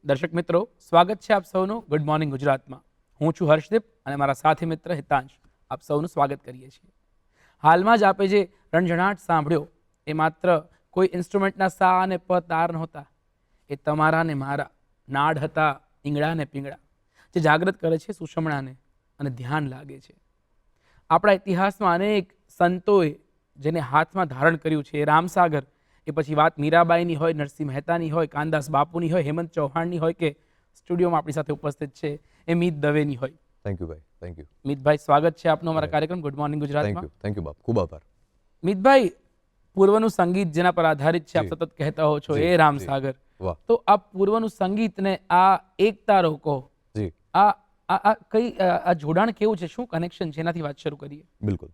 દર્શક મિત્રો, સ્વાગત છે આપ સૌનું ગુડ મોર્નિંગ ગુજરાતમાં. હું છું હર્ષદીપ અને મારા સાથી મિત્ર હિતાંશ. આપ સૌનું સ્વાગત કરીએ છીએ. હાલમાં જ આપે જે રણજણાટ સાંભળ્યો એ માત્ર કોઈ ઇન્સ્ટ્રુમેન્ટના સા અને પ તાર નહોતા. એ તમારા ને મારા નાડ હતા, ઈંગળા ને પીંગળા, જે જાગૃત કરે છે સુષમણાને અને ધ્યાન લાગે છે. આપણા ઇતિહાસમાં અનેક સંતોએ જેને હાથમાં ધારણ કર્યું છે, એ રામસાગર, એ પછી વાત મીરાબાઈની હોય, નરસિંહ મહેતાની હોય, કાનદાસ બાપુની હોય, હેમંત ચૌહાણની હોય, કે સ્ટુડિયોમાં આપણી સાથે ઉપસ્થિત છે એ મીત દવેની હોય. થેન્ક યુ ભાઈ, થેન્ક યુ. મિતભાઈ, સ્વાગત છે આપનું અમારા કાર્યક્રમ ગુડ મોર્નિંગ ગુજરાતમાં. થેન્ક યુ બાપ, ખૂબ આભાર. મિતભાઈ, પૂર્વનું સંગીત જેના પર આધારિત છે, આપ જી. સતત કહેતા હો છો, જી, એ રામસાગર. વાહ. તો આ પૂર્વનું સંગીત ને આ એકતા રોકો, જી, આ આ આ કઈ આ જોડાણ કેવું છે, શું કનેક્શન છે, એનાથી વાત શરૂ કરીએ. બિલકુલ.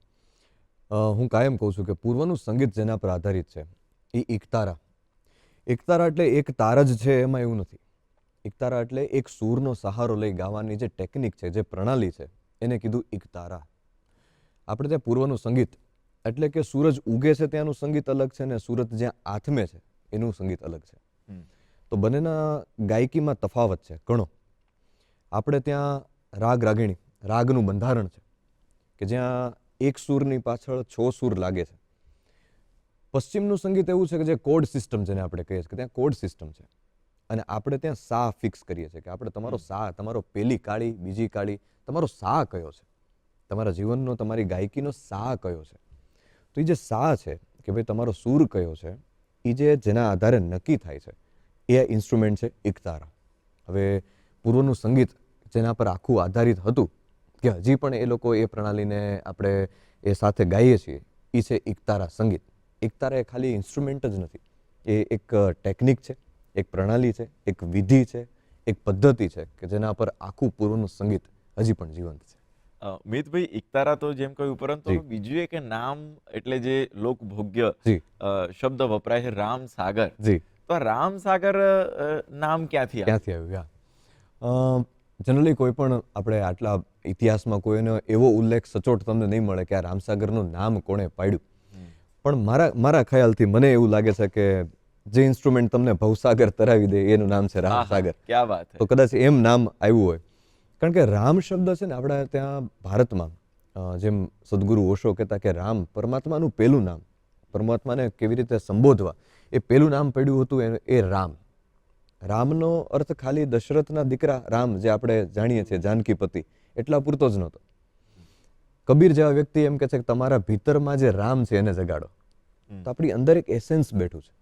હું કાયમ કહું છું કે પૂર્વનું સંગીત જેના પર આધારિત છે એ એકતારા. એકતારા એટલે એક તાર જ છે એમાં એવું નથી. એકતારા એટલે એક સૂરનો સહારો લઈ ગાવાની જે ટેકનિક છે, જે પ્રણાલી છે, એને કીધું એકતારા. આપણે ત્યાં પૂર્વનું સંગીત એટલે કે સૂરજ ઉગે છે ત્યાંનું સંગીત અલગ છે ને સૂરજ જ્યાં આથમે છે એનું સંગીત અલગ છે. તો બંનેના ગાયકીમાં તફાવત છે ઘણો. આપણે ત્યાં રાગ રાગિણી, રાગનું બંધારણ છે કે જ્યાં એક સૂરની પાછળ 6 સૂર લાગે છે. પશ્ચિમનું સંગીત એવું છે કે જે કોડ સિસ્ટમ જેને આપણે કહીએ છીએ કે ત્યાં કોડ સિસ્ટમ છે અને આપણે ત્યાં સા ફિક્સ કરીએ છીએ કે આપણે તમારો સા, તમારો પેલી કાળી, બીજી કાળી, તમારો સા કયો છે, તમારા જીવનનો, તમારી ગાયકીનો સા કયો છે. તો એ જે સા છે કે ભાઈ તમારો સૂર કયો છે, એ જેના આધારે નક્કી થાય છે એ ઇન્સ્ટ્રુમેન્ટ છે એકતારા. હવે પૂર્વનું સંગીત જેના પર આખું આધારિત હતું કે હજી પણ એ લોકો એ પ્રણાલીને આપણે એ સાથે ગાઈએ છીએ, એ છે એકતારા સંગીત. એકતારા એ ખાલી ઇન્સ્ટ્રુમેન્ટ જ નથી, એ એક ટેકનિક છે, એક પ્રણાલી છે, એક વિધિ છે, એક પદ્ધતિ છે કે જેના પર આખું પૂર્વનું સંગીત હજી પણ જીવંત છે. મિતભાઈ, એકતારા તો જેમ કહ્યું, પરંતુ જી. બીજું એક નામ એટલે જે લોકભોગ્ય જી, શબ્દ વપરાય છે રામસાગર. જી. તો આ રામસાગર નામ ક્યાંથી આવ્યું? ક્યાંથી આવ્યું? જનરલી કોઈ પણ આપણે આટલા ઇતિહાસમાં કોઈનો એવો ઉલ્લેખ સચોટ તમને નહીં મળે કે આ રામસાગરનું નામ કોણે પાડ્યું. પણ મારા ખ્યાલથી મને એવું લાગે છે કે જે ઇન્સ્ટ્રુમેન્ટ તમને ભવસાગર તરાવી દે એનું નામ છે રામસાગર. ક્યાં વાત છે. તો કદાચ એમ નામ આવ્યું હોય. કારણ કે રામ શબ્દ છે ને આપણે ત્યાં ભારતમાં જેમ સદગુરુ ઓશો કહેતા કે રામ પરમાત્માનું પહેલું નામ, પરમાત્માને કેવી રીતે સંબોધવા એ પહેલું નામ પડ્યું હતું એ રામ. રામનો અર્થ ખાલી દશરથના દીકરા રામ જે આપણે જાણીએ છીએ જાનકીપતિ એટલા પૂરતો જ નહોતો. કબીર જેવા વ્યક્તિ એમ કહે છે કે તમારા ભીતરમાં જે રામ છે એને જગાડો. તો આપણી અંદર એક એસેન્સ બેઠું છે,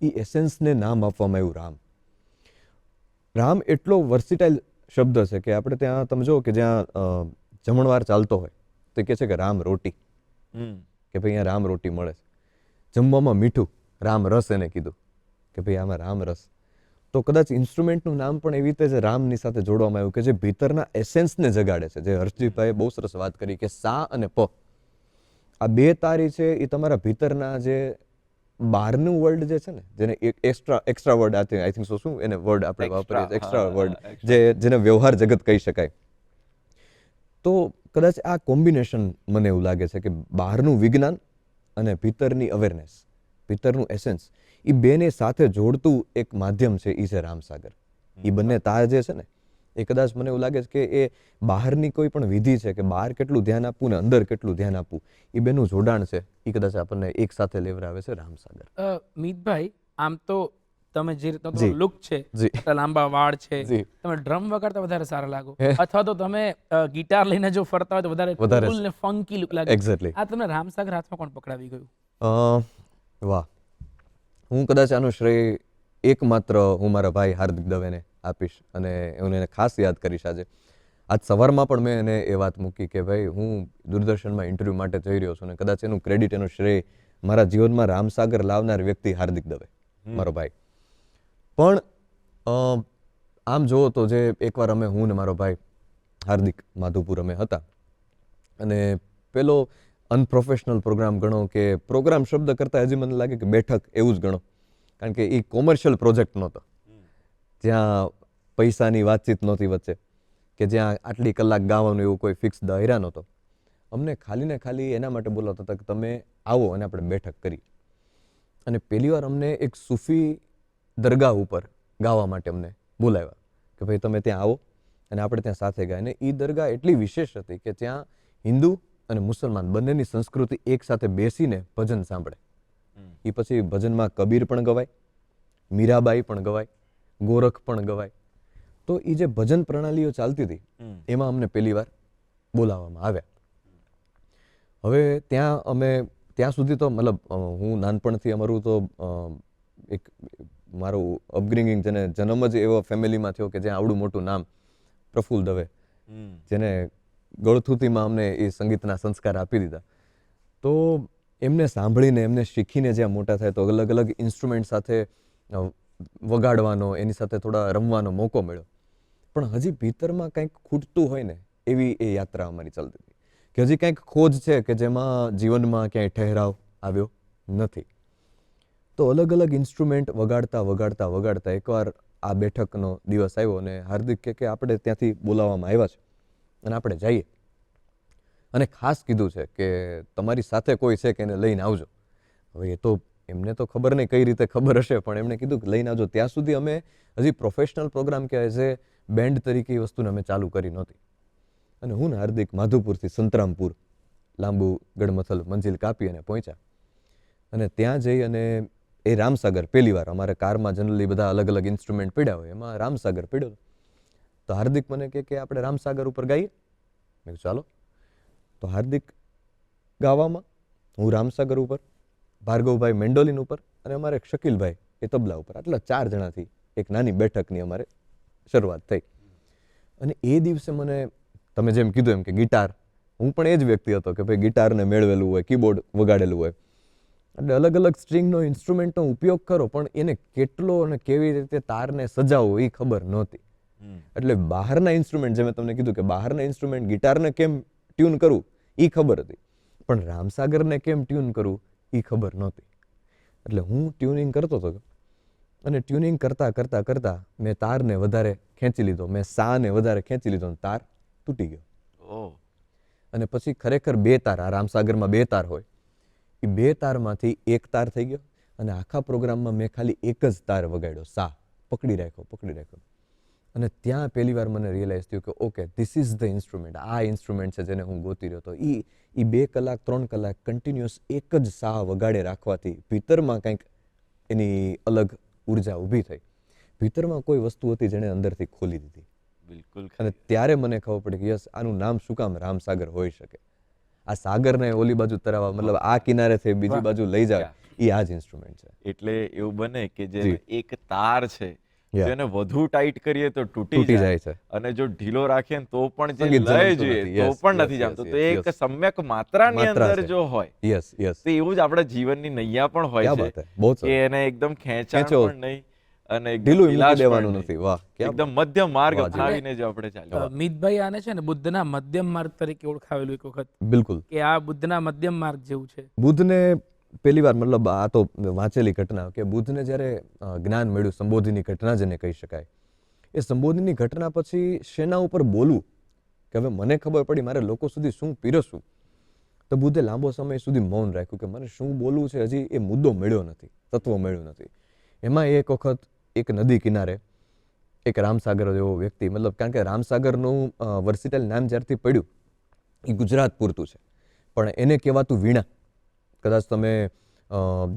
એ એસેન્સને નામ આપવામાં આવ્યું રામ. રામ એટલો વર્સિટાઇલ શબ્દ છે કે આપણે ત્યાં તમે જો કે જ્યાં જમણવાર ચાલતો હોય તો કહે છે કે રામ રોટી, કે ભાઈ અહીંયા રામ રોટી મળે છે. જમવામાં મીઠું, રામ રસ એને કીધું કે ભાઈ આમાં રામ રસ. તો કદાચ ઇન્સ્ટ્રુમેન્ટનું નામ પણ એવી રીતે જ રામની સાથે જોડવામાં આવ્યું કે જે ભીતરના એસેન્સને જગાડે છે. જે હર્ષદીપભાઈએ બહુ સરસ વાત કરી કે સા અને પ, આ બે તારી છે એ તમારા ભીતરના જે બહારનું વર્લ્ડ જે છે ને, જેને એક extra word I think so શું એને વર્ડ આપણે વાપરીએ એક્સ્ટ્રા વર્ડ, જેને વ્યવહાર જગત કહી શકાય. તો કદાચ આ કોમ્બિનેશન મને એવું લાગે છે કે બહારનું વિજ્ઞાન અને ભીતરની અવેરનેસ, ભીતરનું એસેન્સ, એ બેને સાથે જોડતું એક માધ્યમ છે એ છે રામસાગર. એ બંને તાર જે છે ને એ કદાચ મને એવું લાગે છે કે એ બહારની કોઈ પણ વિધિ છે કે બહાર કેટલું ધ્યાન આપવું ને અંદર કેટલું ધ્યાન આપવું, એ બેનું જોડાણ છે, એ કદાચ આપણને એક સાથે લેવરાવે છે રામસાગર. મિતભાઈ, આમ તો તમે જે રીતનો જી. લુક છે, જી. આટલા લાંબા વાળ છે, જી. તમે ડ્રમ વગાડતા વધારે સારા લાગો, અથવા તો તમે ગિટાર લઈને જો ફરતા હોય તો વધારે cool ને ફંકી લુક લાગે. એક્ઝેક્ટલી. આ તમને રામસાગર હાથમાં કોણ પકડાવી ગયું? વાહ. હું કદાચ આનો શ્રેય એકમાત્ર હું મારા ભાઈ હાર્દિક દવેને આપીશ અને હું એને ખાસ યાદ કરીશ. આજ સવારમાં પણ મેં એને એ વાત મૂકી કે ભાઈ હું દૂરદર્શનમાં ઇન્ટરવ્યૂ માટે જઈ રહ્યો છું અને કદાચ એનું ક્રેડિટ, એનું શ્રેય મારા જીવનમાં રામસાગર લાવનાર વ્યક્તિ હાર્દિક દવે, મારો ભાઈ. પણ આમ જુઓ તો જે એકવાર હું ને મારો ભાઈ હાર્દિક માધુપુર અમે હતા અને પેલો અનપ્રોફેશનલ પ્રોગ્રામ ગણો કે પ્રોગ્રામ શબ્દ કરતાં હજી મને લાગે કે બેઠક એવું જ ગણો, કારણ કે એ કોમર્શિયલ પ્રોજેક્ટ નહોતો જ્યાં પૈસાની વાતચીત નહોતી વચ્ચે, કે જ્યાં આટલી કલાક ગાવાનું એવું કોઈ ફિક્સ દાયરા નહોતો. અમને ખાલી ને ખાલી એના માટે બોલાવતા હતા કે તમે આવો અને આપણે બેઠક કરી. અને પહેલી વાર અમને એક સૂફી દરગાહ ઉપર ગાવા માટે અમને બોલાવ્યા કે ભાઈ તમે ત્યાં આવો અને આપણે ત્યાં સાથે ગયા. અને એ દરગાહ એટલી વિશેષ હતી કે ત્યાં હિન્દુ અને મુસલમાન બંનેની સંસ્કૃતિ એક સાથે બેસીને ભજન સાંભળે. એ પછી ભજનમાં કબીર પણ ગવાય, મીરાબાઈ પણ ગવાય, ગોરખ પણ ગવાય. તો એ જે ભજન પ્રણાલીઓ ચાલતી હતી એમાં અમને પહેલી વાર બોલાવવામાં આવ્યા. હવે ત્યાં સુધી તો મતલબ હું નાનપણથી અમારું તો એક મારું અપબ્રિંગિંગ જેને જન્મ જ એવો ફેમિલીમાં થયો કે જ્યાં આવડું મોટું નામ પ્રફુલ્લ દવે, જેને ગળથુથીમાં અમને એ સંગીતના સંસ્કાર આપી દીધા. તો એમને સાંભળીને એમને શીખીને જ્યાં મોટા થાય તો અલગ અલગ ઇન્સ્ટ્રુમેન્ટ સાથે વગાડવાનો, એની સાથે થોડા રમવાનો મોકો મળ્યો. પણ હજી ભીતરમાં કંઈક ખૂટતું હોય ને એવી એ યાત્રા અમારી ચાલતી હતી કે હજી કંઈક ખોજ છે કે જેમાં જીવનમાં ક્યાંય ઠહેરાવ આવ્યો નથી. તો અલગ અલગ ઇન્સ્ટ્રુમેન્ટ વગાડતા એકવાર આ બેઠકનો દિવસ આવ્યો અને હાર્દિક કે આપણે ત્યાંથી બોલાવવામાં આવ્યા છે અને આપણે જઈએ. અને ખાસ કીધું છે કે તમારી સાથે કોઈ છે કે એને લઈને આવજો. હવે એ તો એમને તો ખબર નહીં કઈ રીતે ખબર હશે, પણ એમણે કીધું કે લઈને આવજો. ત્યાં સુધી અમે હજી પ્રોફેશનલ પ્રોગ્રામ કે એઝ એ બેન્ડ તરીકે એ વસ્તુને અમે ચાલુ કરી નહોતી. અને હું ને હાર્દિક માધુપુરથી સંતરામપુર લાંબુ ગડમથલ મંજિલ કાપી અને પહોંચ્યા. અને ત્યાં જઈ અને એ રામસાગર પહેલી વાર, અમારે કારમાં જનરલી બધા અલગ અલગ ઇન્સ્ટ્રુમેન્ટ પડ્યા હોય, એમાં રામસાગર પડ્યો. તો હાર્દિક મને કે આપણે રામસાગર ઉપર ગાઈએ. મેં કીધું ચાલો. તો હાર્દિક ગાવામાં, હું રામસાગર ઉપર, ભાર્ગવભાઈ મેન્ડોલિન ઉપર અને અમારે શકીલભાઈ એ તબલા ઉપર, આટલા 4 જણાથી એક નાની બેઠકની અમારે શરૂઆત થઈ. અને એ દિવસે મને તમે જેમ કીધું એમ કે ગિટાર, હું પણ એ જ વ્યક્તિ હતો કે ભાઈ ગિટારને મેળવેલું હોય, કીબોર્ડ વગાડેલું હોય, એટલે અલગ અલગ સ્ટ્રિંગનો ઇન્સ્ટ્રુમેન્ટનો ઉપયોગ કરો, પણ એને કેટલો અને કેવી રીતે તારને સજાવવો એ ખબર નહોતી. એટલે બહારના ઇન્સ્ટ્રુમેન્ટ, જે મેં તમને કીધું કે બહારના ઇન્સ્ટ્રુમેન્ટ ગિટારને કેમ ટ્યુન કરવું એ ખબર હતી, પણ રામસાગરને કેમ ટ્યુન કરવું એ ખબર નહોતી. એટલે હું ટ્યુનિંગ કરતો હતો અને ટ્યુનિંગ કરતા મેં તારને વધારે ખેંચી લીધો, મેં સાને વધારે ખેંચી લીધો અને તાર તૂટી ગયો. અને પછી ખરેખર 2 તાર, આ રામસાગરમાં 2 તાર હોય, એ 2 તારમાંથી 1 તાર થઈ ગયો. અને આખા પ્રોગ્રામમાં મેં ખાલી એક જ તાર વગાડ્યો, સા પકડી રાખ્યો. અને ત્યાં પહેલી વાર મને રિયલાઇઝ થયું કે okay, this is the instrument, આ ઇન્સ્ટ્રુમેન્ટ છે જેને હું ગોતી રહ્યો હતો. એ 2 કલાક 3 કલાક કન્ટિન્યુઅસ એક જ સા વગાડે રાખવાથી ભીતરમાં કંઈક એની અલગ ઉર્જા ઊભી થઈ. ભીતરમાં કોઈ વસ્તુ હતી જેણે અંદરથી ખોલી દીધી. બિલકુલ. અને ત્યારે મને ખબર પડી કે યસ, આનું નામ શું કામ રામસાગર હોઈ શકે. આ સાગરને ઓલી બાજુ તરાવવા, મતલબ આ કિનારેથી બીજી બાજુ લઈ જાય, એ આ જ ઇન્સ્ટ્રુમેન્ટ છે. એટલે એવું બને કે જે એક તાર છે જેને વધુ ટાઈટ કરીએ તો તૂટી જાય છે, અને જો ઢીલો રાખીએ તો પણ જે લય જોઈએ તો પણ નથી જામતો. તો એક સમ્યક માત્રાની અંદર જો હોય, યસ તો એવું જ આપણા જીવનની નૈયા પણ હોય છે કે એને એકદમ ખેંચાણ પણ નહીં અને ઢીલું મૂકી દેવાનું નથી. વાહ, એકદમ મધ્ય માર્ગ અપનાવીને જો આપણે ચાલીએ. મિતભાઈ આને છે ને બુદ્ધના મધ્યમ માર્ગ તરીકે ઓળખાવેલું એક વખત. બિલકુલ, કે આ બુદ્ધના મધ્યમ માર્ગ જેવું છે. બુદ્ધને પહેલી વાર, મતલબ આ તો વાંચેલી ઘટના, કે બુદ્ધને જ્યારે જ્ઞાન મળ્યું, સંબોધિની ઘટના જેને કહી શકાય, એ સંબોધિની ઘટના પછી શેના ઉપર બોલવું, કે હવે મને ખબર પડી મારે લોકો સુધી શું પીરસવું. તો બુદ્ધે લાંબો સમય સુધી મૌન રાખ્યું કે મને શું બોલવું છે, હજી એ મુદ્દો મળ્યો નથી, તત્વ મળ્યું નથી. એમાં એક વખત એક નદી કિનારે એક રામસાગર જેવો વ્યક્તિ, મતલબ કારણ કે રામસાગરનું વર્સિટાઇલ નામ જ્યારથી પડ્યું એ ગુજરાત પૂરતું છે, પણ એને કહેવાતું વીણા. કદાચ તમે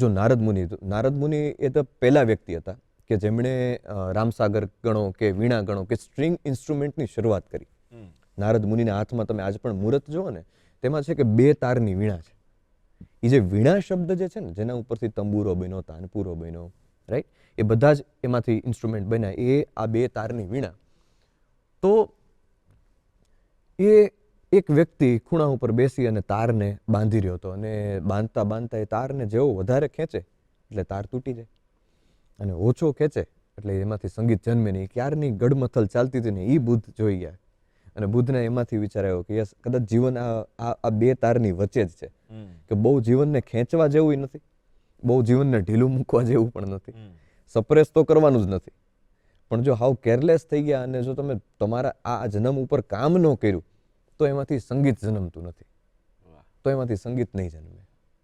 જો નારદ મુનિ એ તો પહેલા વ્યક્તિ હતા કે જેમણે રામસાગર ગણો કે વીણા ગણો કે સ્ટ્રિંગ ઇન્સ્ટ્રુમેન્ટની શરૂઆત કરી. નારદ મુનિના હાથમાં તમે આજ પણ મુહૂર્ત જુઓ ને, તેમાં છે કે 2 તારની વીણા છે. એ જે વીણા શબ્દ જે છે ને, જેના ઉપરથી તંબુરો બન્યો, તાનપુરો બન્યો, રાઈટ, એ બધા જ એમાંથી ઇન્સ્ટ્રુમેન્ટ બન્યા, એ આ 2 તારની વીણા. તો એ એક વ્યક્તિ ખૂણા ઉપર બેસી અને તારને બાંધી રહ્યો હતો, અને બાંધતા એ તારને જેવો વધારે ખેંચે એટલે તાર તૂટી જાય, અને ઓછો ખેંચે એટલે એમાંથી સંગીત જન્મે નહીં. ક્યારની ગડમથલ ચાલતી હતી ને એ બુદ્ધ જોઈ ગયા, અને બુદ્ધને એમાંથી વિચાર આવ્યો કે યસ, કદાચ જીવન આ 2 તારની વચ્ચે જ છે, કે બહુ જીવનને ખેંચવા જેવું નથી, બહુ જીવનને ઢીલું મૂકવા જેવું પણ નથી, સપ્રેસ તો કરવાનું જ નથી, પણ જો હાવ કેરલેસ થઈ ગયા અને જો તમે તમારા આ જન્મ ઉપર કામ ન કર્યું તો એમાંથી સંગીત જન્મતું નથી, તો એમાંથી સંગીત નહીં જન્મે.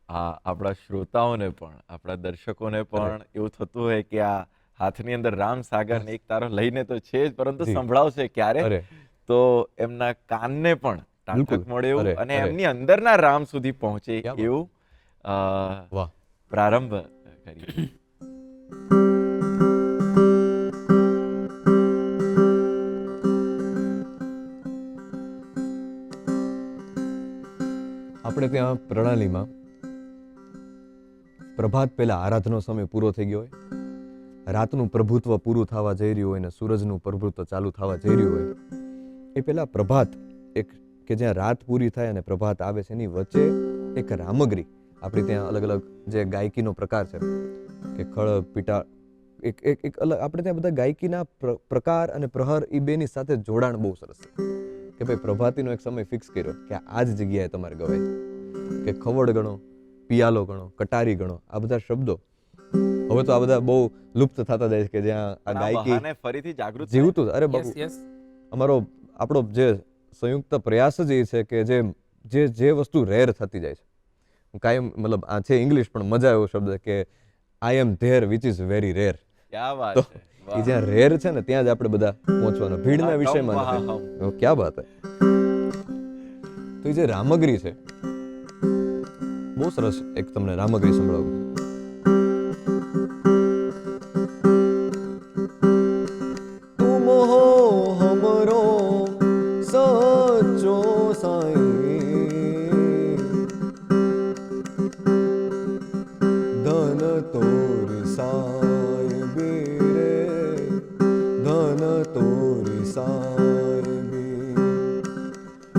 આપણા શ્રોતાઓને પણ, આપણા દર્શકોને પણ એવું થતું હોય કે આ હાથની અંદર રામ સાગર ને એક તારો લઈને તો છે જ, પરંતુ જી. સંભળાવશે ક્યારે? અરે તો એમના કાનને પણ ટાંકક બિલકુલ. મળે એવું અરે, અને અરે. એમની અંદરના રામ સુધી પહોંચે ક્યાં વાત. એવું વાહ. પ્રારંભ કરીએ. આપણે ત્યાં પ્રણાલીમાં પ્રભાત પહેલા આરાધનો સમય પૂરો થઈ ગયો હોય, રાતનું પ્રભુત્વ પૂરું થવા જઈ રહ્યું હોય ને સૂરજનું પ્રભુત્વ ચાલુ થવા જઈ રહ્યું હોય, એ પહેલા પ્રભાત એક કે જ્યાં રાત પૂરી થાય અને પ્રભાત આવે છે એની વચ્ચે એક રામગરી, આપણી ત્યાં અલગ અલગ જે ગાયકીનો પ્રકાર છે કે ખળ પીટા, એક એક એક અલગ આપણે ત્યાં બધા ગાયકીના પ્રકાર અને પ્રહર એ બેની સાથે જોડાણ બહુ સરસ છે કે ભાઈ પ્રભાતીનો એક સમય ફિક્સ કર્યો કે આ જ જગ્યાએ તમારે ગવાય, કે ખવડ ગણો, પિયાલો ગણો, કટારી ગણો, આ બધા શબ્દો હવે તો આ બધા બહુ લુપ્ત થતા જાય છે કે જ્યાં આ પણ આ ગાયકી બહાને ફરીથી જાગૃત થાય. જીવતું. અરે બાબુ, યસ યસ આપણો જે સંયુક્ત પ્રયાસ જ એ છે કે જે વસ્તુ રેર થતી જાય છે, કાયમ મતલબ આ છે ઇંગ્લિશ પણ મજા એવો શબ્દ કે I am there which is very rare. ક્યાં વાત તો છે, એ વાહ. જ્યાં રેર છે ને ત્યાં જ આપણે બધા પહોંચવાનો, ભીડના હા, વિષયમાં હા, નથી. ક્યાં વાત હે. તો એ જે રામગરી છે બહુ સરસ, એક તમને રામગરી સંભળાવું. तुम हो हमरो सच्चो साईं, धन तोरी साईबी रे, धन तोरी साईबी.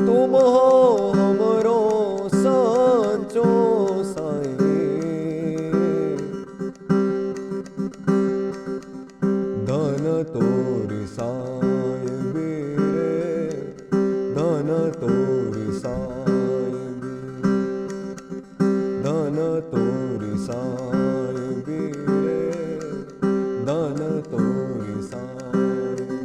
तुम हो हमरो सच्चो साईं, धन तोरी साईबी रे, धन तोरी साईबी, धन तोरी साईबी रे, धन तोरी साईबी.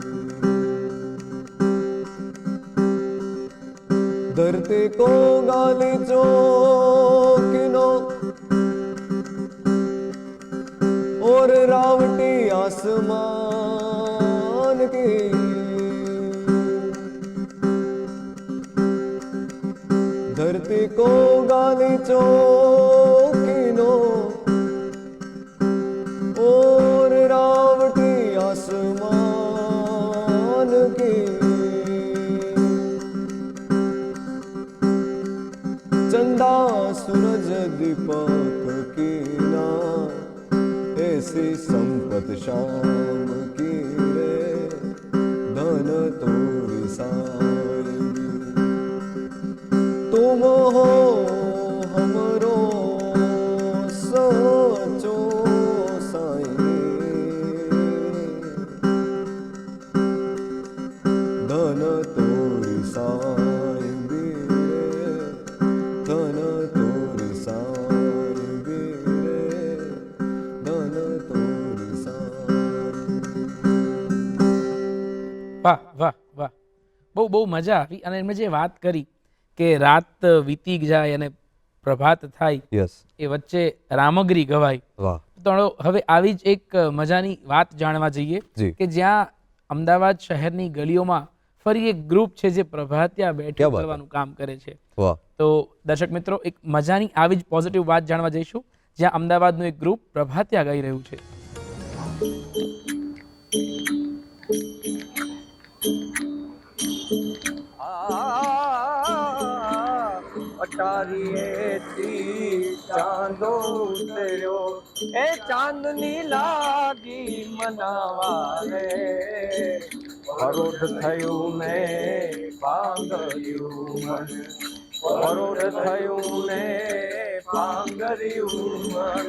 धरती को गाली चौकिनो और रावटी आसमान की, धरती को गाली चौकिनो और रावटी आसमान की, चंदा सूरज दीपक की ना, ऐसी संपत शाम की रे, धन तोरी साईबी. तुम हो हमरो सच्चो साईं, धन तोरी साईबी रे, धन तोरी साईबी रे, धन तोरी साईबी. વાહ વાહ વાહ, બહુ બહુ મજા આવી. અને એમણે જે વાત કરી કે રાત વીતી જાય અને પ્રભાત થાય, યસ, એ વચ્ચે રામગરી ગવાય. વાહ. તો હવે આવી જ એક મજાની વાત જાણવા જઈએ જી. કે જ્યાં અમદાવાદ શહેરની ગલીઓમાં ફરી એક ગ્રુપ છે જે પ્રભાતિયા બેઠક ક્યાં વાત કરવાનું કામ કરે છે. વાહ. તો દર્શક મિત્રો, એક મજાની આવી જ પોઝિટિવ વાત જાણવા જઈશું જ્યાં અમદાવાદનું એક ગ્રુપ પ્રભાતિયા ગાઈ રહ્યું છે. અટારીએથી ચાંદો ઉતર્યો, એ ચાંદની લાગી મનાવા રે, પરોઢ થયું ને પાંગર્યું મન, પરોઢ થયું ને પાંગર્યું મન,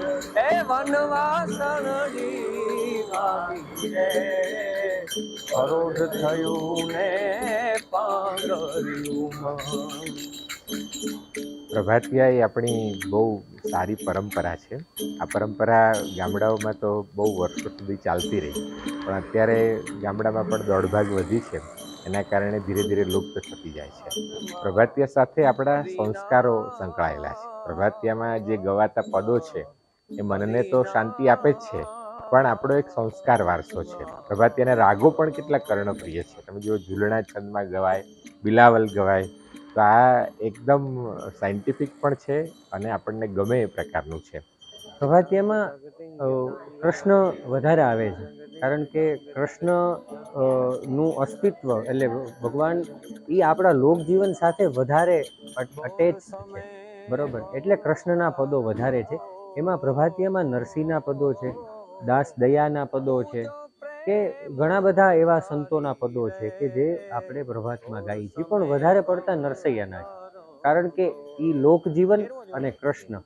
એ વનવાસણની લાગી રે, પરોઢ થયું ને પાંગર્યું મન. પ્રભાતિયા એ આપણી બહુ સારી પરંપરા છે. આ પરંપરા ગામડાઓમાં તો બહુ વર્ષો સુધી ચાલતી રહી, પણ અત્યારે ગામડામાં પણ દોડભાગ વધી છે, એના કારણે ધીરે ધીરે લુપ્ત થતી જાય છે. પ્રભાતિયા સાથે આપણા સંસ્કારો સંકળાયેલા છે. પ્રભાતિયામાં જે ગવાતા પદો છે એ મનને તો શાંતિ આપે જ છે, પણ આપણો એક સંસ્કાર વારસો છે. પ્રભાતિયાના રાગો પણ કેટલા કર્ણપ્રિય છે. તમે જો ઝૂલણા છંદમાં ગવાય, બિલાવલ ગવાય, તો આ એકદમ સાયન્ટિફિક પણ છે અને આપણને ગમે એ પ્રકારનું છે. પ્રભાતિયામાં કૃષ્ણ વધારે આવે છે, કારણ કે કૃષ્ણ નું અસ્તિત્વ એટલે ભગવાન એ આપણા લોકજીવન સાથે વધારે અટેચ છે, બરોબર. એટલે કૃષ્ણના પદો વધારે છે. એમાં પ્રભાતિયામાં નરસિંહના પદો છે, દાસ દયાના પદો છે, કે ઘણા બધા એવા સંતોના પદો છે કે જે આપણે પ્રભાતમાં ગાઈએ છીએ, પણ વધારે પડતા નરસૈયાના છે, કારણ કે એ લોકજીવન અને કૃષ્ણ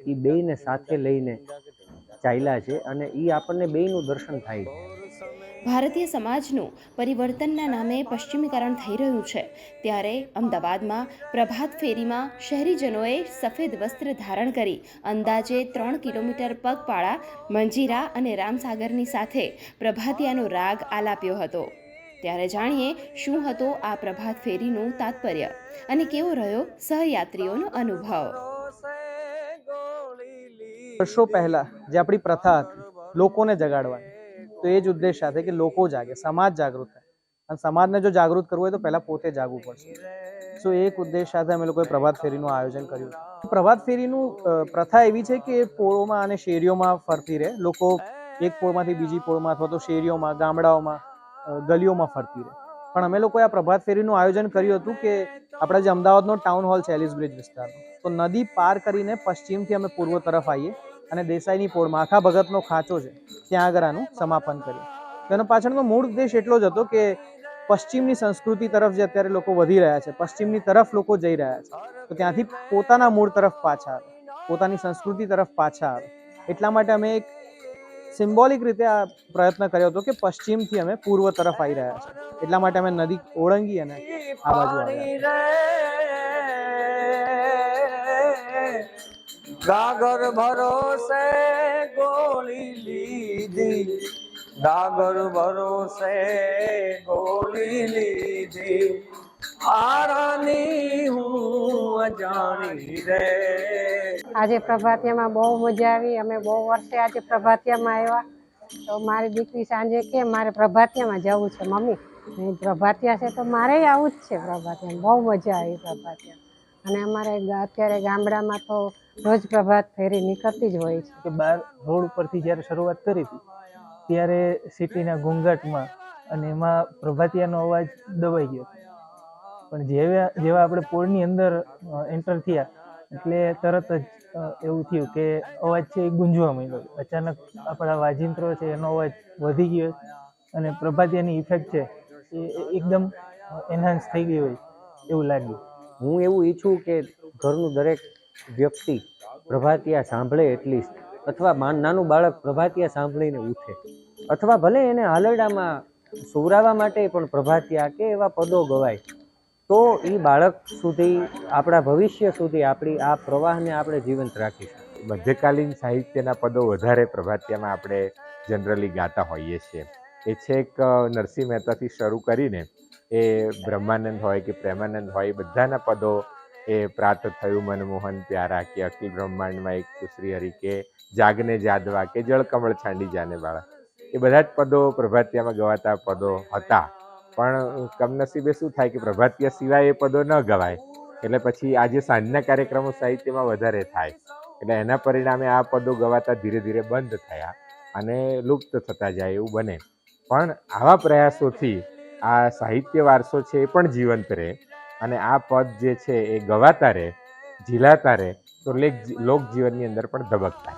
એ બેયને સાથે લઈને ચાલ્યા છે અને એ આપણને બેયનું દર્શન થાય છે. ભારતીય સમાજનું પરિવર્તનના નામે પશ્ચિમીકરણ થઈ રહ્યું છે, ત્યારે અમદાવાદમાં પ્રભાત ફેરીમાં શહેરીજનોએ સફેદ વસ્ત્ર ધારણ કરી અંદાજે 3 કિલોમીટર પગપાળા મંજીરા અને રામસાગરની સાથે પ્રભાતિયાનો રાગ આલાપ્યો હતો. ત્યારે જાણીએ શું હતો આ પ્રભાત ફેરીનું તાત્પર્ય અને કેવો રહ્યો સહયાત્રીઓનો અનુભવ. વર્ષો પહેલા જે આપણી પ્રથા હતી લોકોને જગાડવાની, તો એ જ ઉદ્દેશ સાથે કે લોકો જાગે, સમાજ જાગૃત થાય, અને સમાજને જો જાગૃત કરવું હોય તો પહેલા પોતે જાગવું પડશે. સો એક ઉદ્દેશ સાથે અમે લોકોએ પ્રભાત ફેરીનું આયોજન કર્યું. પ્રભાત ફેરીનું પ્રથા એવી છે કે પોળોમાં અને શેરીઓમાં ફરતી રહે, લોકો એક પોળમાંથી બીજી પોળમાં અથવા તો શેરીઓમાં, ગામડાઓમાં, ગલીઓમાં ફરતી રહે. પણ અમે લોકોએ આ પ્રભાત ફેરીનું આયોજન કર્યું હતું કે આપણા જે અમદાવાદનો ટાઉન હોલ છે એલિસ બ્રિજ વિસ્તારનો, તો નદી પાર કરીને પશ્ચિમથી અમે પૂર્વ તરફ આવીએ અને દેસાઈની પોળમાં આખા ભગતનો ખાંચો છે ત્યાં આગળ આનું સમાપન કર્યું. તેનો પાછળનો મૂળ ઉદ્દેશ એટલો જ હતો કે પશ્ચિમની સંસ્કૃતિ તરફ જે અત્યારે લોકો વધી રહ્યા છે, પશ્ચિમની તરફ લોકો જઈ રહ્યા છે, તો ત્યાંથી પોતાના મૂળ તરફ પાછા આવે, પોતાની સંસ્કૃતિ તરફ પાછા આવે. એટલા માટે અમે એક સિમ્બોલિક રીતે આ પ્રયત્ન કર્યો હતો કે પશ્ચિમથી અમે પૂર્વ તરફ આવી રહ્યા છે, એટલા માટે અમે નદી ઓળંગી અને આ બાજુ આવ્યા. ગાગર ભરોસે ગોળી લીધી, ગાગર ભરોસે ગોળી લીધી, આરાની હું અજાણી રે. આજે પ્રભાતિયામાં બહુ મજા આવી. અમે બહુ વર્ષે આજે પ્રભાતિયામાં આવ્યા, તો મારી દીકરી સાંજે કે મારે પ્રભાતિયામાં જવું છે મમ્મી, પ્રભાતિયા છે તો મારે આવું જ છે પ્રભાતિયામાં. બહુ મજા આવી પ્રભાતિયા. અને અમારે અત્યારે ગામડામાં તો રોજ પ્રભાત ફેરી નીકળતી જ હોય છે. કે બહાર રોડ ઉપરથી જ્યારે શરૂઆત કરી હતી ત્યારે સિટીના ઘોંઘાટમાં અને એમાં પ્રભાતિયાનો અવાજ દબાઈ ગયો, પણ જેવા આપણે પોળની અંદર એન્ટર થયા એટલે તરત જ એવું થયું કે અવાજ છે એ ગુંજવા માંડ્યો. અચાનક આપણા વાજિંત્રો છે એનો અવાજ વધી ગયો અને પ્રભાતિયાની ઇફેક્ટ છે એ એકદમ એન્હાન્સ થઈ ગઈ હોય એવું લાગ્યું. હું એવું ઈચ્છું કે ઘરનું દરેક વ્યક્તિ પ્રભાતિયા સાંભળે એટલીસ્ટ, અથવા નાનું બાળક પ્રભાતિયા સાંભળીને ઉઠે, અથવા ભલે એને હાલરડામાં સુવરાવવા માટે પણ પ્રભાતિયા કે એવા પદો ગવાય, તો એ બાળક સુધી, આપણા ભવિષ્ય સુધી આપણી આ પ્રવાહને આપણે જીવંત રાખીશું. મધ્યકાલીન સાહિત્યના પદો વધારે પ્રભાતિયામાં આપણે જનરલી ગાતા હોઈએ છીએ. એ છેક નરસિંહ મહેતાથી શરૂ કરીને એ બ્રહ્માનંદ હોય કે પ્રેમાનંદ હોય, બધાના પદો, એ પ્રાત થયું મનમોહન પ્યારા કે અખિલ બ્રહ્માંડમાં એક શ્રી હરિ કે જાગને જાદવા કે જળકમળ છાંડી જાને વાળા, એ બધા જ પદો પ્રભાતિયામાં ગવાતા પદો હતા. પણ કમનસીબે શું થાય કે પ્રભાતિયા સિવાય એ પદો ન ગવાય, એટલે પછી આજે સાંજના કાર્યક્રમો સાહિત્યમાં વધારે થાય, એટલે એના પરિણામે આ પદો ગવાતા ધીરે ધીરે બંધ થયા અને લુપ્ત થતા જાય એવું બને. પણ આવા પ્રયાસોથી આ સાહિત્ય વારસો છે એ પણ જીવંત રહે અને આ પદ જે છે એ ગવાતા રહે, ઝીલાતા રહે, તો લોકજીવનની અંદર પણ ધબકતા.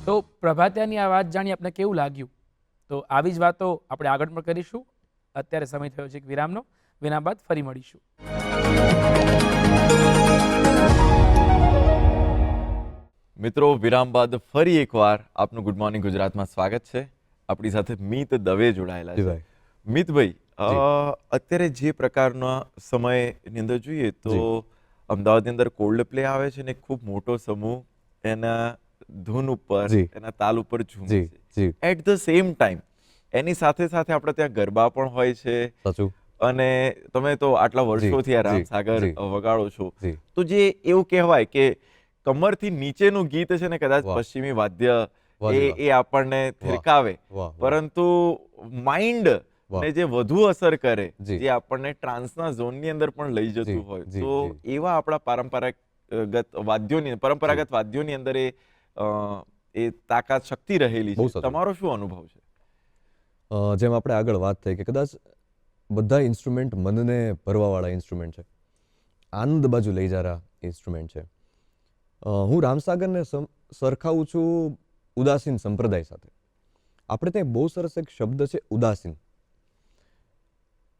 તો પ્રભાતિયાની આ વાત જાણી આપણે કેવું લાગ્યું? તો આવી જ વાતો આપણે આગળ પણ કરીશું. અત્યારે સમય થયો છે એક વિરામનો. વિરામ બાદ ફરી મળીશું. મિત્રો, વિરામ બાદ ફરી એકવાર આપનું ગુડ મોર્નિંગ ગુજરાતમાં સ્વાગત છે. આપણી સાથે મિત દવે જોડાયેલા છે. મિતભાઈ, અત્યારે જે પ્રકારના સમયની અંદર જોઈએ તો અમદાવાદની અંદર કોલ્ડ પ્લે આવે છે ને ખૂબ મોટો સમૂહ એના ધૂન ઉપર, એના તાલ ઉપર ઝૂમે છે. એટ ધ સેમ ટાઈમ એની સાથે સાથે આપણે ત્યાં ગરબા પણ હોય છે. અને તમે તો આટલા વર્ષોથી આ રામસાગર વગાડો છો, તો જે એવું કહેવાય કે કમરથી નીચેનું ગીત છે ને કદાચ પશ્ચિમી વાદ્ય વાહ જી વાહ. એ આપણને થીરકાવે, વાહ, વાહ. પરંતુ માઇન્ડ વાહ. ને જે વધુ અસર કરે, જી. જે આપણને ટ્રાન્સના ઝોનની અંદર પણ લઈ જતું જી, હોય, જી, તો જી. એવા આપણા પરંપરાગત વાદ્યોની અંદર એ તાકાત શક્તિ રહેલી બહુ છે. સાચું. તમારો શું અનુભવ છે? જેમ આપણે આગળ વાત થઈ કે કદાચ બધા ઇન્સ્ટ્રુમેન્ટ મનને ભરવાવાળા ઇન્સ્ટ્રુમેન્ટ છે, આનંદ બાજુ લઈ જરા ઇન્સ્ટ્રુમેન્ટ છે. હું રામસાગરને સરખાવું છું ઉદાસીન સંપ્રદાય સાથે. આપણે ત્યાં બહુ સરસ એક શબ્દ છે ઉદાસીન.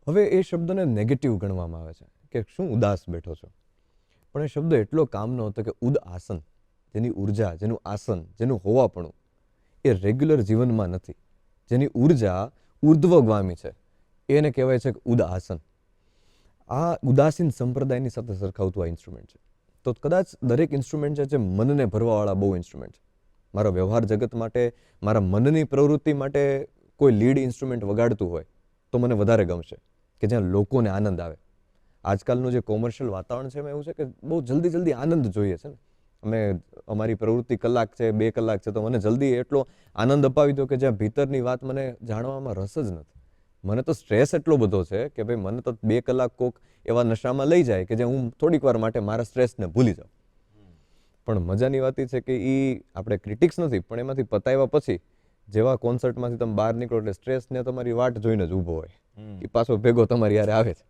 હવે એ શબ્દને નેગેટિવ ગણવામાં આવે છે કે શું ઉદાસ બેઠો છો, પણ એ શબ્દ એટલો કામનો હતો કે ઉદ આસન, જેની ઉર્જા, જેનું આસન, જેનું હોવાપણું એ રેગ્યુલર જીવનમાં નથી, જેની ઉર્જા ઉર્ધ્વગામી છે, એને કહેવાય છે કે ઉદ આસન. આ ઉદાસીન સંપ્રદાયની સાથે સરખાવતું આ ઇન્સ્ટ્રુમેન્ટ છે. તો કદાચ દરેક ઇન્સ્ટ્રુમેન્ટ છે જે મનને ભરવાવાળા બહુ ઇન્સ્ટ્રુમેન્ટ છે. મારા વ્યવહાર જગત માટે, મારા મનની પ્રવૃત્તિ માટે કોઈ લીડ ઇન્સ્ટ્રુમેન્ટ વગાડતું હોય તો મને વધારે ગમશે, કે જ્યાં લોકોને આનંદ આવે. આજકાલનું જે કોમર્શિયલ વાતાવરણ છે એમાં એવું છે કે બહુ જલ્દી જલ્દી આનંદ જોઈએ છે ને. અમે અમારી પ્રવૃત્તિ કલાક છે, 2 કલાક છે, તો મને જલ્દી એટલો આનંદ અપાવી દો કે જ્યાં ભીતરની વાત મને જાણવામાં રસ જ નથી. મને તો સ્ટ્રેસ એટલો બધો છે કે ભાઈ મને તો 2 કલાક કોક એવા નશામાં લઈ જાય કે જ્યાં હું થોડીક વાર માટે મારા સ્ટ્રેસને ભૂલી જાઉં. પણ મજાની વાત એ છે કે એ આપણે ક્રિટિક્સ નથી, પણ એમાંથી પતાવ્યા પછી જેવા કોન્સર્ટમાંથી તમે બહાર નીકળો એટલે સ્ટ્રેસને તમારી વાટ જોઈને જ ઊભો હોય, એ પાછો ભેગો તમારી યારે આવે છે.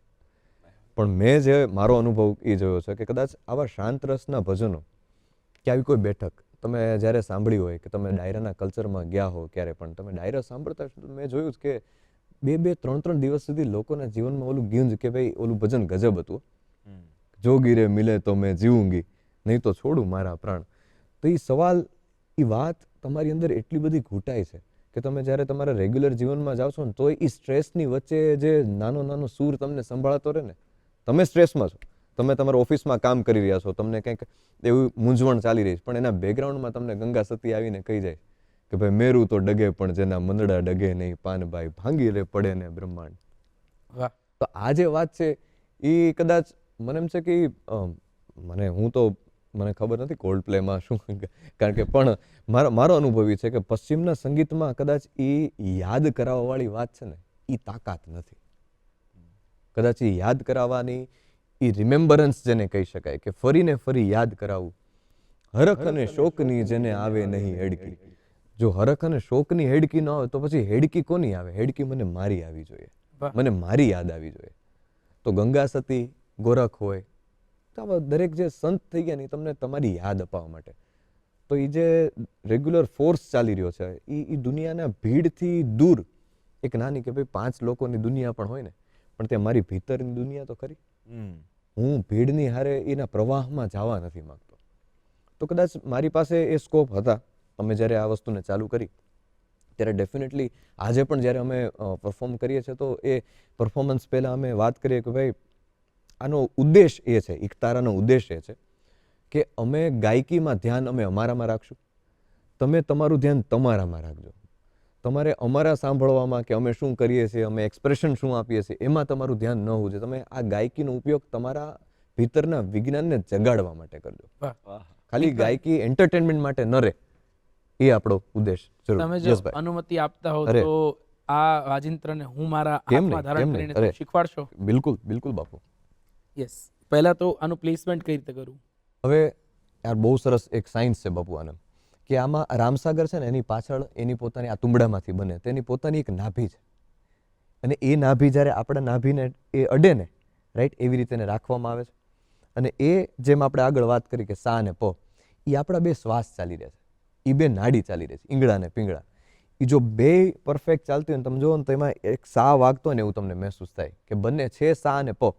પણ મેં જે મારો અનુભવ એ જોયો છે કે કદાચ આવા શાંત રસના ભજનો કે આવી કોઈ બેઠક તમે જ્યારે સાંભળી હોય કે તમે ડાયરાના કલ્ચરમાં ગયા હો, ક્યારે પણ તમે ડાયરા સાંભળતા હશો તો મેં જોયું કે 2-2, 3-3 દિવસ સુધી લોકોના જીવનમાં ઓલું ગીંજ કે ભાઈ ઓલું ભજન ગજબ હતું, જોગી રે મિલે તો મેં જીવુંગી, નહીં તો છોડું મારા પ્રાણ. તો એ સવાલ, એ વાત તમારી અંદર એટલી બધી ઘૂંટાય છે કે તમે જ્યારે તમારા રેગ્યુલર જીવનમાં જાઓ છો ને તો એ સ્ટ્રેસની વચ્ચે જે નાનો નાનો સૂર તમને સંભળાતો રહે ને, તમે સ્ટ્રેસમાં છો, તમે તમારા ઓફિસમાં કામ કરી રહ્યા છો, તમને કંઈક એવું મૂંઝવણ ચાલી રહી છે, પણ એના બેકગ્રાઉન્ડમાં તમને ગંગા સતી આવીને કહી જાય કે ભાઈ મેરું તો ડગે પણ જેના મંદડા ડગે નહીં, પાનભાઈ ભાંગી રે પડે ને બ્રહ્માંડ. વાહ. તો આ જે વાત છે એ કદાચ મને એમ છે કે મને ખબર નથી કોલ્ડ પ્લેમાં શું, કારણ કે પણ મારો અનુભવ એ છે કે પશ્ચિમના સંગીતમાં કદાચ એ યાદ કરાવવાવાળી વાત છે ને એ તાકાત નથી. કદાચ એ યાદ કરાવવાની, એ રિમેમ્બરન્સ જેને કહી શકાય કે ફરીને ફરી યાદ કરાવવું. હરખ અને શોકની જેને આવે નહીં હેડકી. જો હરખ અને શોકની હેડકી ન આવે તો પછી હેડકી કોની આવે? હેડકી મને મારી આવી જોઈએ, મને મારી યાદ આવી જોઈએ. તો ગંગા સતી, ગોરખ હોય, તો આવા દરેક જે સંત થઈ ગયા ને તમને તમારી યાદ અપાવવા માટે. તો એ જે રેગ્યુલર ફોર્સ ચાલી રહ્યો છે એ દુનિયાના ભીડથી દૂર એક નાની કે ભાઈ 5 લોકોની દુનિયા પણ હોય ને, પણ ત્યાં મારી ભીતરની દુનિયા તો ખરી. હું ભીડની હારે એના પ્રવાહમાં જવા નથી માંગતો. તો કદાચ મારી પાસે એ સ્કોપ હતા. અમે જ્યારે આ વસ્તુને ચાલુ કરી ત્યારે ડેફિનેટલી આજે પણ જ્યારે અમે પરફોર્મ કરીએ છીએ તો એ પરફોર્મન્સ પહેલાં અમે વાત કરીએ કે ભાઈ આનો ઉદ્દેશ એ છે, એકતારાનો ઉદ્દેશ એ છે કે અમે ગાયકીમાં ધ્યાન અમે અમારામાં રાખશું, તમે તમારું ધ્યાન તમારામાં રાખજો. તમારે અમારા સાંભળવામાં કે અમે શું કરીએ છીએ, અમે એક્સપ્રેશન શું આપીએ છીએ એમાં તમારું ધ્યાન ન હોવું જોઈએ. તમે આ ગાયકીનો ઉપયોગ તમારા ભીતરના વિજ્ઞાનને જગાડવા માટે કરજો. ખાલી ગાયકી એન્ટરટેનમેન્ટ માટે ન રહે, એ આપણો ઉદ્દેશ. તમે જો અનુમતિ આપતા હો તો આ વાજિંત્રને હું મારા હાથમાં ધારણ કરીને તમે શીખવાડશો? બિલકુલ બિલકુલ બાપુ. યસ. પહેલા તો આનું પ્લેસમેન્ટ કઈ રીતે કરું? હવે યાર બહુ સરસ એક સાયન્સ છે બાપુ આને, કે આમાં રામસાગર છે ને એની પાછળ એની પોતાની આ તુંબડામાંથી બને તેની પોતાની એક નાભી છે, અને એ નાભી જ્યારે આપણા નાભીને એ અડે ને, રાઈટ, એવી રીતે એને રાખવામાં આવે છે. અને એ જેમ આપણે આગળ વાત કરી કે સા અને પ, એ આપણા 2 શ્વાસ ચાલી રહ્યા છે, એ 2 નાડી ચાલી રહી છે, ઈંગડા ને પિંગળા. એ જો 2 પરફેક્ટ ચાલતી હોય ને તમે જુઓ ને તો એમાં એક સા વાગતો હોય ને એવું તમને મહેસૂસ થાય કે બંને છે સા અને પ,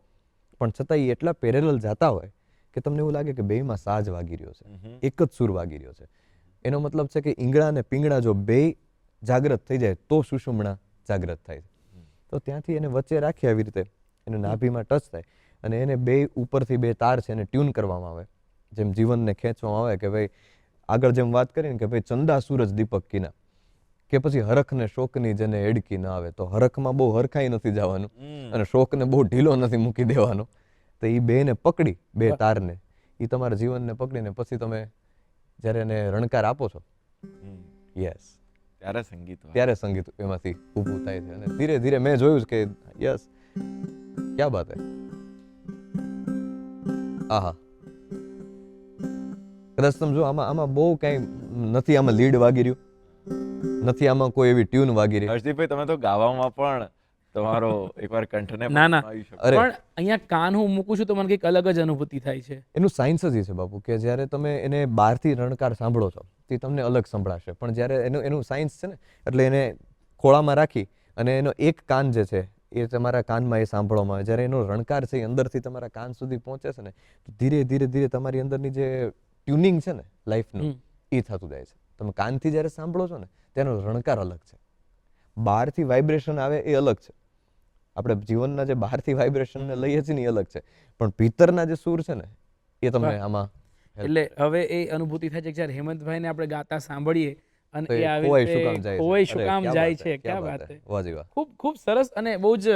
પણ છતાં એ એટલા પેરેલલ જતા હોય કે તમને એવું લાગે કે 2માં સા જ વાગી રહ્યો છે, એક જ સૂર વાગી રહ્યો છે. એનો મતલબ છે કે ઈંગડા અને પિંગળા જો 2 જાગ્રત થઈ જાય તો સુષુમ્ણા જાગ્રત થાય છે. તો ત્યાંથી એને વચ્ચે રાખી આવી રીતે એને નાભીમાં ટચ થાય અને એને 2 ઉપરથી 2 તાર છે એને ટ્યુન કરવામાં આવે, જેમ જીવનને ખેંચવામાં આવે કે ભાઈ આગળ જેમ વાત કરીને કે ભાઈ ચંદા સૂરજ દીપક કીના, કે પછી હરખ ને શોકની જેને હેડકી ના આવે. તો હરખમાં બહુ હરખાઈ નથી જવાનું અને શોકને બહુ ઢીલો નથી મૂકી દેવાનો. તો એ 2ને પકડી, 2 તારને, એ તમારા જીવનને પકડીને પછી તમે જ્યારે એને રણકાર આપો છો યસ, ત્યારે સંગીત હોય. ત્યારે સંગીત એમાંથી ઊભું થાય છે. અને ધીરે ધીરે મેં જોયું છે કે યસ, ક્યા બાત હે. આહા, કદાચ તમે જો આમાં બહુ કઈ નથી, આમાં લીડ વાગી રહ્યું નથી, આમાં કોઈ એવી ટ્યુન વાગી રહી. હર્ષદીપભાઈ, તમે તો ગાવામાં પણ તમારો એકવાર કંઠને ના, ના. આવી શકો. અરે. પણ અહીંયા કાન હું મૂકું છું તો મને કંઈક અલગ જ અનુભૂતિ થાય છે. એનું સાયન્સ જ એ છે બાપુ કે જ્યારે તમે એને બહારથી રણકાર સાંભળો છો તે તમને અલગ સંભળાશે, પણ જ્યારે એનું સાયન્સ છે ને, એટલે એને ખોળામાં રાખી અને એનો એક કાન જે છે એ તમારા કાનમાં એ સાંભળવામાં આવે, જ્યારે એનો રણકાર છે એ અંદરથી તમારા કાન સુધી પહોંચે છે ને, તો ધીરે ધીરે ધીરે તમારી અંદરની જે ટ્યુનિંગ છે ને લાઈફનું એ થતું જાય છે. તમે કાનથી જ્યારે સાંભળો છો ને તેનો રણકાર અલગ છે, બહારથી વાઇબ્રેશન આવે એ અલગ છે. આપણે જીવનના જે બહારથી વાઇબ્રેશનને લઈએ છીએ ને એ અલગ છે, પણ ભીતરના જે સૂર છે ને એ તમને આમાં એટલે હવે એ અનુભૂતિ થાય છે કે જ્યારે હેમંતભાઈને આપણે ગાતા સાંભળીએ અને તો એ આવી ખોવાઈ શું કામ રીતે જાય છે. ખોવાઈ શું અરે, કામ ક્યા જાય બાત છે. હે, ક્યાં ક્યા વાત બાત હે. હે. વાહ જી વાહ. ખૂબ ખૂબ સરસ અને બહુ જ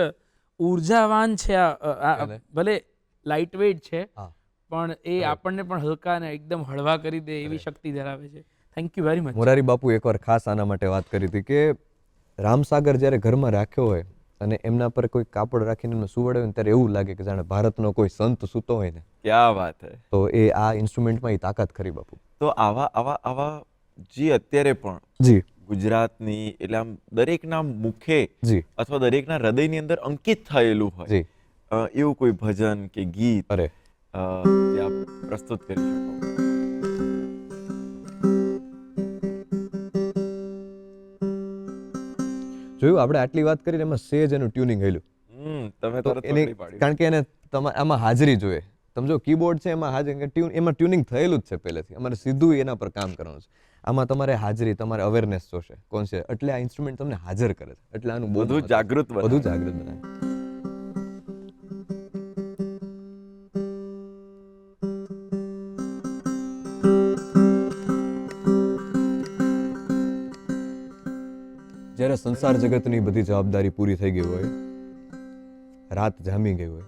ઉર્જાવાન છે અને? ભલે લાઇટ વેઇટ છે હા. પણ એ આપણને પણ હલકા અને એકદમ હળવા કરી દે એવી શક્તિ ધરાવે છે. Thank you very much. Morari Bapu એકવાર ખાસ આના માટે વાત કરી હતી કે રામસાગર જ્યારે ઘરમાં રાખ્યો હોય અને એમના પર કોઈ કાપડ રાખીને એમને સુવડાવે ને ત્યારે એવું લાગે કે જાણે ભારતનો કોઈ સંત સૂતો હોય ને. ક્યાં વાત હે. તો એ આ ઇન્સ્ટ્રુમેન્ટમાં એ તાકાત ખરી બાપુ. તો આવા જે અત્યારે પણ જી ગુજરાતની એટલે આમ દરેકના મુખે જી અથવા દરેકના હૃદયની અંદર અંકિત થયેલું હોય જી એવું કોઈ ભજન કે ગીત અરે જે આપ પ્રસ્તુત કરી શકો. જોયું આપણે આટલી વાત કરીને એમાં સેજ એનું ટ્યુનિંગ હેલું. તમે તો તરત એની પકડી પાડી. કારણ કે એને આમાં હાજરી જોઈએ. તમે જો કીબોર્ડ છે એમાં એમાં ટ્યુનિંગ થયેલું જ છે પહેલેથી, અમારે સીધું એના પર કામ કરવાનું છે. આમાં તમારે હાજરી, તમારે અવેરનેસ જોશે કોન્શિયસ, એટલે આ ઇન્સ્ટ્રુમેન્ટ તમને હાજર કરે છે, એટલે આનું બહુ વધુ મહત્વ છે. જાગૃત બનાવે. વધુ જાગૃત બનાવે. જ્યારે સંસાર જગતની બધી જવાબદારી પૂરી થઈ ગઈ હોય, રાત જામી ગઈ હોય,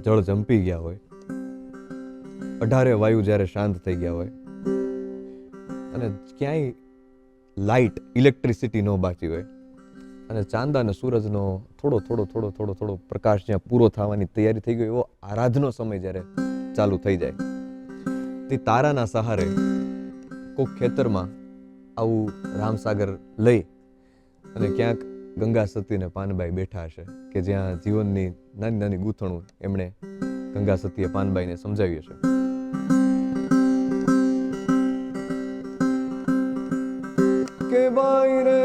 જળ જંપી ગયા હોય, 18 વાયુ જ્યારે શાંત થઈ ગયા હોય અને ક્યાંય લાઇટ ઇલેક્ટ્રિસિટી ન બાકી હોય અને ચાંદા અને સૂરજનો થોડો પ્રકાશ જ્યાં પૂરો થવાની તૈયારી થઈ ગઈ, એવો આરાધનો સમય જ્યારે ચાલુ થઈ જાય, તે તારાના સહારે કોક ખેતરમાં આવું રામસાગર લઈ અને ક્યાંક ગંગા સતી ને પાનબાઈ બેઠા હશે કે જ્યાં જીવનની નાની નાની ગૂંથણું એમણે ગંગા સતીએ પાનબાઈને સમજાવી હશે. કે બાઈ રે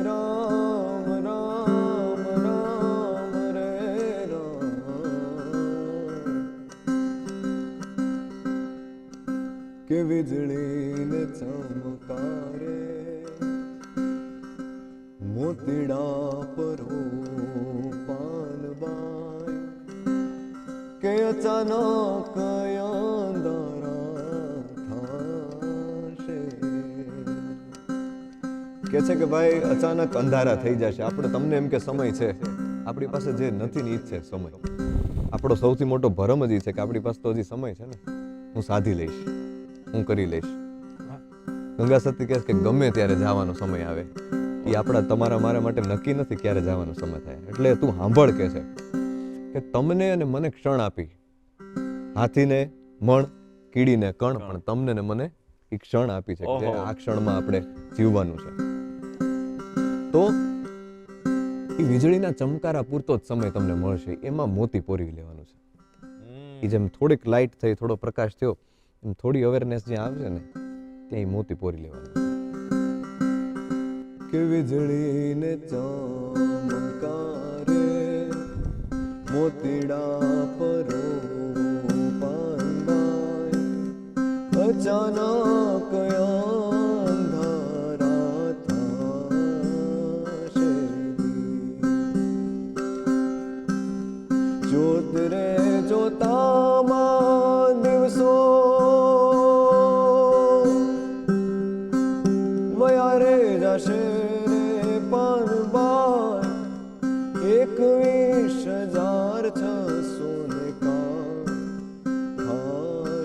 રામ રામ રામ રે રામ, કે વીજળીને ચમકારે મોતીડા પરો પાનબાઈ, કે અચાનક કે છે કે ભાઈ અચાનક અંધારા થઈ જશે. આપણે તમને એમ કે સમય છે, આપણી પાસે જે નથી ને ઈ જ છે સમય. આપણો સૌથી મોટો ભરમ જ ઈ છે કે આપણી પાસે તો હજી સમય છે ને, હું સાધી લઈશ, હું કરી લઈશ. ગંગા સતી કહે કે ગમે ત્યારે જવાનો સમય આવે, એ આપણા તમારા મારા માટે નક્કી નથી ક્યારે જવાનો સમય થાય. એટલે તું સાંભળ કે છે કે તમને અને મને ક્ષણ આપી, હાથીને મણ, કીડીને કણ, પણ તમને ને મને એ ક્ષણ આપી છે કે આ ક્ષણમાં આપણે જીવવાનું છે. તો એ વીજળીના ચમકારા પૂરતો જ સમય તમને મળશે, એમાં મોતી પોરી લેવાનું છે. એ જેમ થોડીક લાઇટ થઈ, થોડો પ્રકાશ થયો, એમ થોડી અવેરનેસ જ્યાં આવશે ને ત્યાં મોતી પોરી લેવાનું કે વીજળીને ચમકારે મોતીડા પરો પાનબાઈ, અચાનક અંધારા થશે, જોત રે જોતામાં દિવસો વયા રે જશે રે પાનબાઈ, 21,605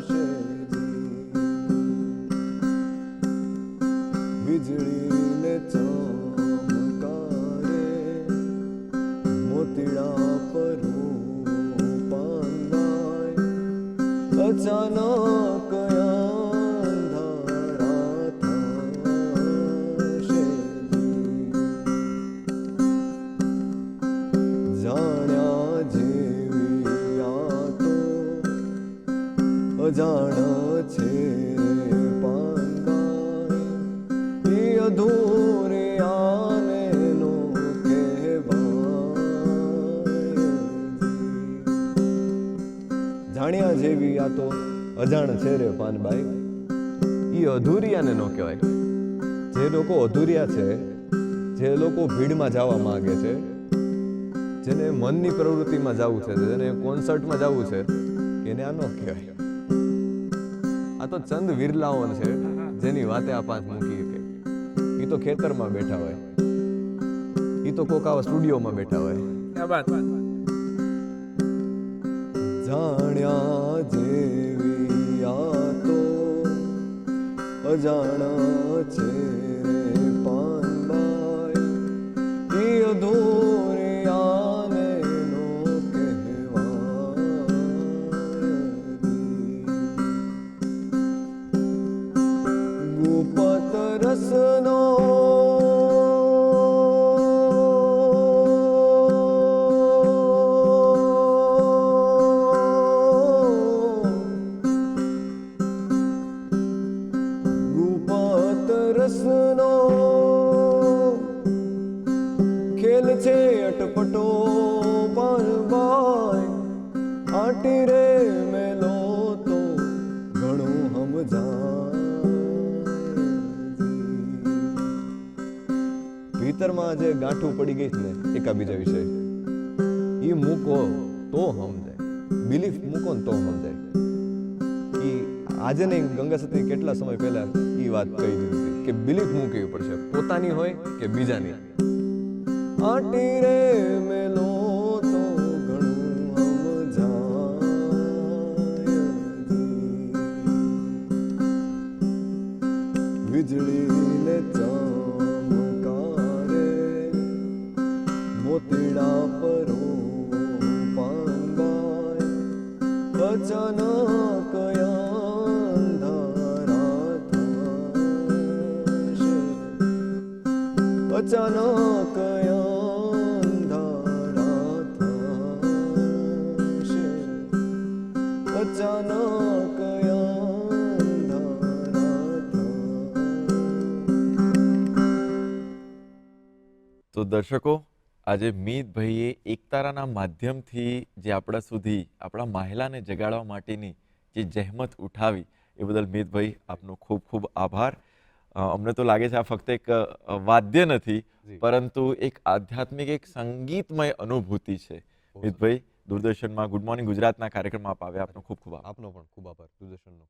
જાણ્યા જેવી આ તો અજાણ છે રે પાનબાઈ. ઈ અધૂરિયાને ન કહેવાય. જે લોકો અધૂરિયા છે, જે લોકો ભીડમાં જવા માંગે છે, જેને મનની પ્રવૃત્તિમાં જવું છે, જેને કોન્સર્ટમાં જવું છે, એને આ ન કહેવાય. આ તો ચંદ વિરલાઓ છે જેની વાતે આ પાંચ મૂકી કે ઈ તો ખેતરમાં બેઠા હોય, ઈ તો કોક આવા સ્ટુડિયોમાં બેઠા હોય. ક્યા બાત. જાણ્યા જેવી આ તો અજાણા છે રે પાનબાઈ. ઈ અધૂરિયાને નો કહેવાય. ગુપત રસનો રસનો ખેલ છે અટપટો પાનબાઈ. આટી રે મેલો તો ઘણું સમજાય. ભીતરમાં જે ગાંઠું પડી ગઈ છે ને એકાબીજા વિશે, ઈ મૂકો તો સમજાય. બિલીફ મૂકો ને તો સમજાય. ઈ આજે નહીં, ગંગા સતી કેટલા સમય પહેલા ઈ વાત કહી દીધી કે બિલીફ મૂકવી પડશે, પોતાની હોય કે બીજાની. આટી રે મેલો તો ઘણું સમજાય. વીજળીને ચમકારે મોતીડા પરો પાનબાઈ. અચાનક અચાનક અંધારા થશે. અચાનક અંધારા થશે. તો દર્શકો, આજે મીતભાઈએ એકતારાના માધ્યમથી જે આપણા સુધી આપણા મહિલાને જગાડવા માટેની જે જહેમત ઉઠાવી એ બદલ મીતભાઈ આપનો ખૂબ ખૂબ આભાર. અમને તો લાગે છે આ ફક્ત એક વાદ્ય નથી, પરંતુ એક આધ્યાત્મિક, એક સંગીતમય અનુભૂતિ છે. મીતભાઈ, દૂરદર્શનમાં ગુડ મોર્નિંગ ગુજરાતના કાર્યક્રમમાં આપ આવ્યા, આપનો ખૂબ ખૂબ આભાર. આપનો પણ ખૂબ આભાર. દૂરદર્શનનો